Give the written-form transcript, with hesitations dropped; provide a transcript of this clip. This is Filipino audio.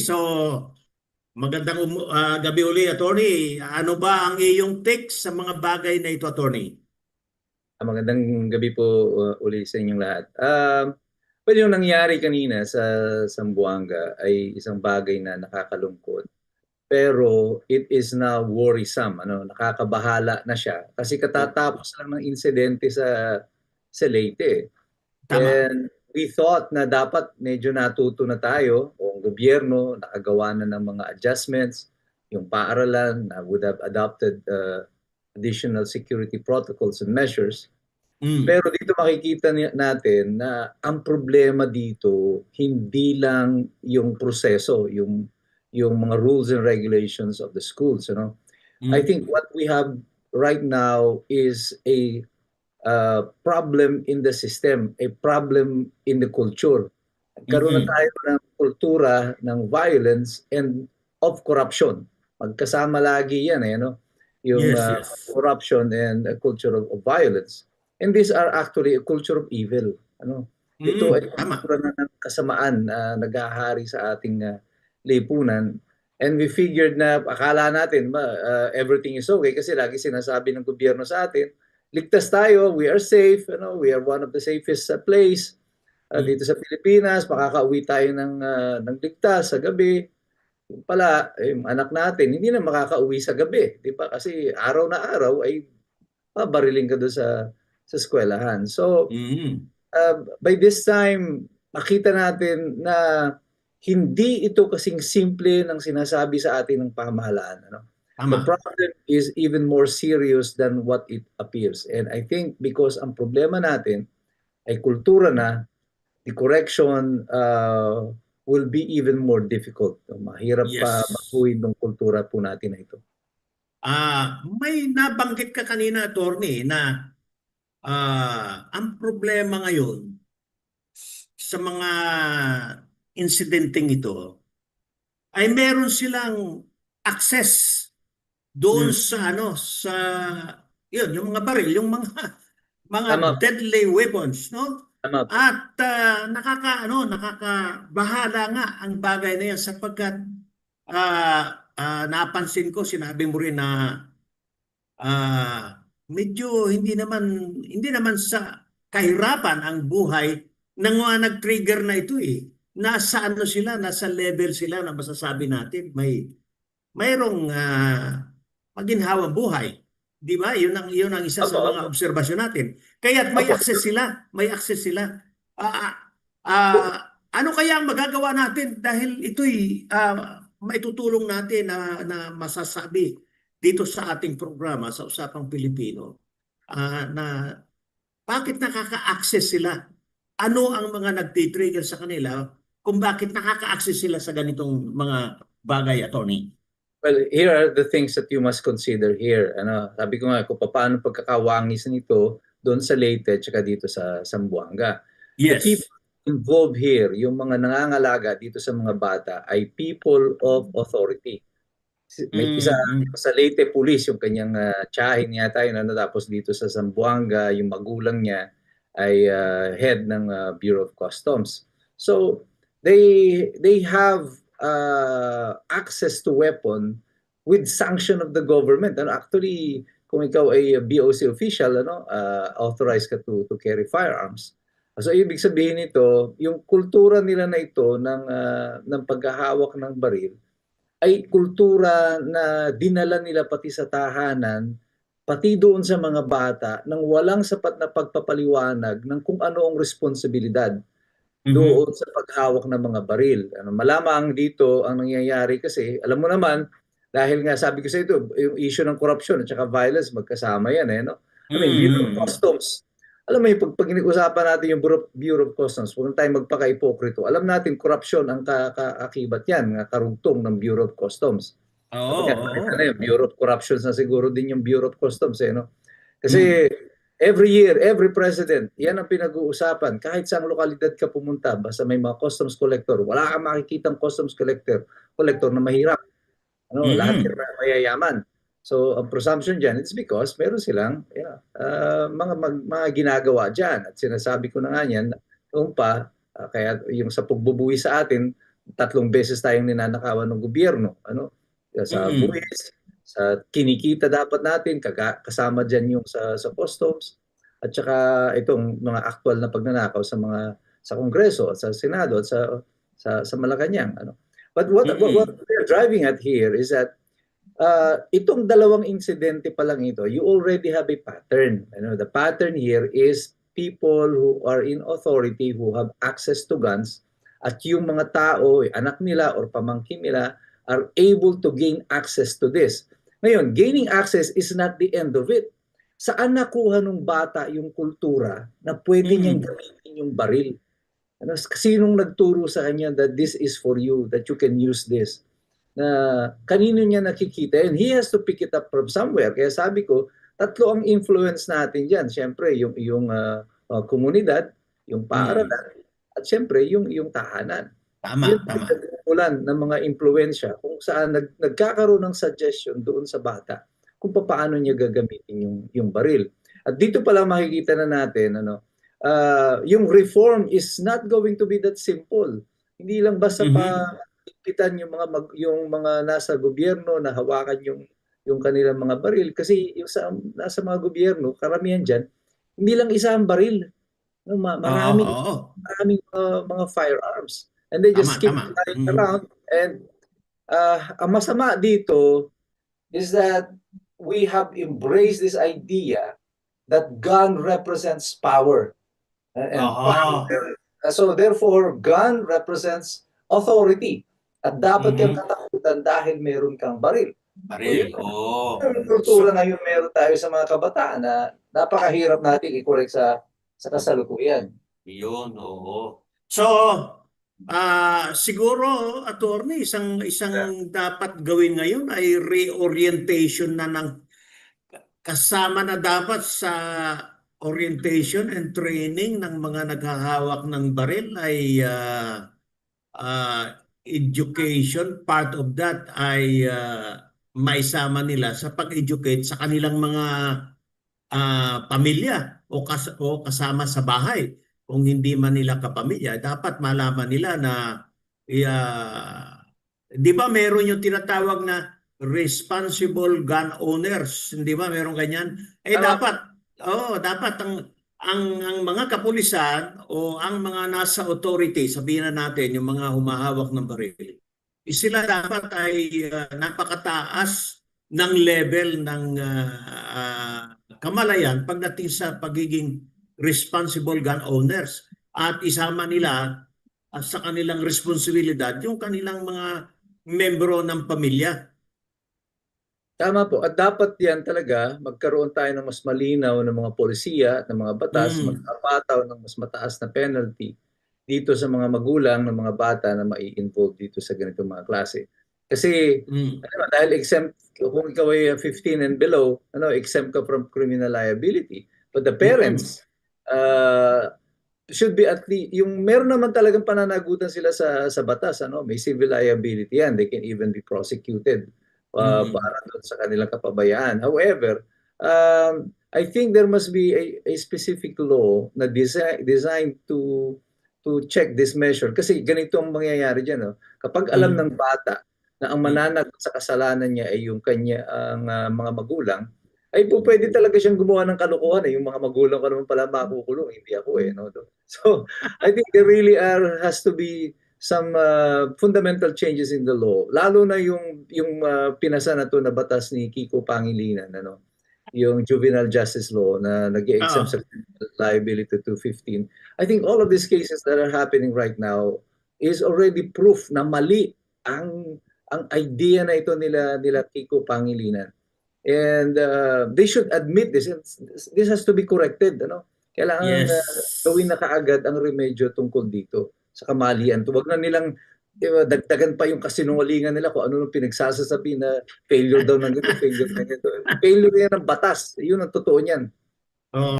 So, magandang gabi uli, attorney. Ano ba ang iyong take sa mga bagay na ito, attorney? Magandang gabi po uli sa inyong lahat. Well, yung nangyari kanina sa Zamboanga ay isang bagay na nakakalungkot. Pero it is now worrisome, nakakabahala na siya. Kasi Oh, katatapos lang ng insidente sa Leyte. tama. And we thought na dapat medyo natuto na tayo, o ang gobyerno, nakagawa na ng mga adjustments, yung paaralan na would have adopted additional security protocols and measures. Mm. Pero dito makikita natin na ang problema dito hindi lang yung proseso, yung mga rules and regulations of the schools, I Mm. think what we have right now is a problem in the system, a problem in the culture. Karoon na Mm-mm. tayo ng kultura ng violence and of corruption. Magkasama lagi yan, yung Yes, yes. corruption and a culture of violence. And these are actually a culture of evil. Ito ay Tama. kultura na ng kasamaan na naghahari sa ating lipunan. And we figured na akala natin everything is okay kasi lagi sinasabi ng gobyerno sa atin, ligtas tayo, we are safe, we are one of the safest place Mm. dito sa Pilipinas, makakauwi tayo ng ligtas sa gabi. Yung pala, yung anak natin, hindi na makakauwi sa gabi, di ba? Kasi araw na araw ay babariling ka doon sa eskwelahan. So, Mm. by this time, makita natin na hindi ito kasing simple ng sinasabi sa atin ng pamahalaan. The Tama. problem is even more serious than what it appears. And I think because ang problema natin ay kultura na, the correction will be even more difficult. Mahirap pa Yes. baguhin ng kultura po natin na ito. May nabanggit ka kanina, attorney, na ang problema ngayon sa mga insidenteng ito ay meron silang access doon Mm. sa yun, yung mga baril, yung mga mga Tama po. deadly weapons, no? Tama po. At nakakabahala nga ang bagay na yan sapagkat napansin ko, sinabi mo rin na medyo hindi naman sa kahirapan ang buhay nang mga nag-trigger na ito eh. Nasa ano sila, nasa level sila na masasabi natin mayroong maginhawang buhay. Di ba? Yun ang isa Opo, sa mga opo. obserbasyon natin. Kaya't may Opo. access sila, may access sila. Ah, Po- ano kaya ang magagawa natin dahil ito'y maitutulong natin na masasabi dito sa ating programa sa Usapang Pilipino na bakit nakaka-access sila? Ano ang mga nagtitrigger sa kanila kung bakit nakaka-access sila sa ganitong mga bagay, attorney? Well, here are the things that you must consider here. Sabi ko nga kung paano pagkakawangis nito doon sa Leyte at dito sa Zamboanga. The Yes. people involved here, yung mga nangangalaga dito sa mga bata ay people of authority. May isa Mm-hmm. sa Leyte Police, yung kanyang tiyahin yata yun, tapos dito sa Zamboanga, yung magulang niya ay head ng Bureau of Customs. So, they have access to weapon with sanction of the government. Actually, kung ikaw ay BOC official, authorized ka to carry firearms. So, ibig sabihin nito, yung kultura nila na ito ng paghahawak ng baril, ay kultura na dinala nila pati sa tahanan, pati doon sa mga bata, nang walang sapat na pagpapaliwanag ng kung ano ang responsibilidad Mm-hmm. doon sa paghawak ng mga baril. Malamang dito ang nangyayari kasi, alam mo naman, dahil nga sabi ko sa ito, yung issue ng corruption at saka violence, magkasama yan. I mean, Bureau of Mm-hmm. Customs, alam mo yung pag usapan natin yung Bureau of Customs, huwag tayong magpaka-ipokrito. Alam natin, corruption ang kaakibat yan, karugtong ng Bureau of Customs. Oo, Kapag oo. yung Bureau of Corruptions na siguro din yung Bureau of Customs, no? Mm. Kasi every year, every president, yan ang pinag-uusapan. Kahit saang lokalidad ka pumunta, basta may mga customs collector, wala kang makikitang customs collector na mahirap. Lahat Mm-hmm. yan mayayaman. So, ang presumption dyan, it's because meron silang mga ginagawa dyan. At sinasabi ko na nga yan, kaya yung sa pagbubuwi sa atin, 3 beses tayong ninanakawan ng gobyerno, ano? Sa Mm. buwis, sa kinikita dapat natin, kasama diyan yung sa customs, at saka itong mga aktual na pagnanakaw sa Kongreso at sa Senado at sa Malacanang, ano. But what Mm. we're driving at here is that itong dalawang insidente pa lang ito, you already have a pattern. You know, the pattern here is people who are in authority who have access to guns, at yung mga tao, anak nila or pamangkin nila, are able to gain access to this. Ngayon, gaining access is not the end of it. Saan nakuha nung bata yung kultura na pwede niyang Mm. gamitin yung baril? Ano, sinong nagturo sa kanya that this is for you, that you can use this? Na kanino niya nakikita, and he has to pick it up from somewhere. Kaya sabi ko, tatlo ang influence natin diyan. Siyempre, yung komunidad, yung Mm. paaralan, at siyempre yung tahanan. Yun Tama, ang tama. nagmumulan ng mga impluwensya kung saan nagkakaroon ng suggestion doon sa bata kung paano niya gagamitin yung baril. At dito pala makikita na natin, ano, yung reform is not going to be that simple. Hindi lang basta Mhm. ipitan yung mga nasa gobyerno na hawakan yung kanilang mga baril, kasi yung nasa mga gobyerno, karamihan diyan, hindi lang isa ang baril, no, Oo, maraming oo. maraming mga firearms, and they just Tama, keep tama. flying Mhm. around. And ang masama dito is that we have embraced this idea that gun represents power, and Oo. power. So therefore, gun represents authority. At dapat kang Mhm. katakutan dahil meron kang baril. So Baril, yun oo. ang kultura So, ngayon meron tayo sa mga kabataan na napakahirap natin i-correct sa kasalukuyan. yun, oo. So, siguro, attorney, isang dapat gawin ngayon ay reorientation na ng kasama na dapat sa orientation and training ng mga naghahawak ng baril ay education. Part of that ay maisama nila sa pag-educate sa kanilang mga pamilya o kasama sa bahay. Kung hindi man nila kapamilya, dapat malaman nila na di ba meron yung tinatawag na responsible gun owners, hindi ba meron ganyan? Tama po. Dapat ang mga kapulisan o ang mga nasa authority, sabihin na natin yung mga humahawak ng baril, sila dapat ay napakataas ng level ng kamalayan pagdating sa pagiging responsible gun owners, at isama nila sa kanilang responsibilidad yung kanilang mga membro ng pamilya. Tama po. At dapat yan talaga, magkaroon tayo ng mas malinaw ng mga polisiya at ng mga batas, Mm. magpapataw ng mas mataas na penalty dito sa mga magulang ng mga bata na mai-involve dito sa ganitong mga klase. Kasi Mm. ano, dahil exempt, kung ikaw ay 15 and below, ano, exempt ka from criminal liability. But the Mm. parents should be at least, yung meron naman talagang pananagutan sila sa batas, ano, may civil liability yan. They can even be prosecuted Mm. para doon sa kanilang kapabayaan. However, I think there must be a specific law na designed to check this measure. Kasi ganito ang mangyayari diyan, no? Kapag alam ng Mm. bata na ang Mm. mananagot sa kasalanan niya ay yung ang mga magulang, ay po pwede talaga siyang gumawa ng kalokohan, eh. Yung mga magulang ko naman pala makukulong, hindi ako, eh, no? So, I think there really has to be some fundamental changes in the law. Lalo na yung pinasa na to na batas ni Kiko Pangilinan, ano? Yung juvenile justice law na nag-exempt sa Ah, liability to 15. I think all of these cases that are happening right now is already proof na mali ang idea na ito nila Kiko Pangilinan. And they should admit this. This has to be corrected, ano? Kailangan gawin na yes. kaagad ang remedyo tungkol dito sa kamalian. Huwag na nilang dagdagan pa yung kasinungalingan nila kung ano nung pinagsasasabi na failure daw ng ganito, failure ng ganito. Failure yan ng batas. Yun ang totoo niyan. Oh.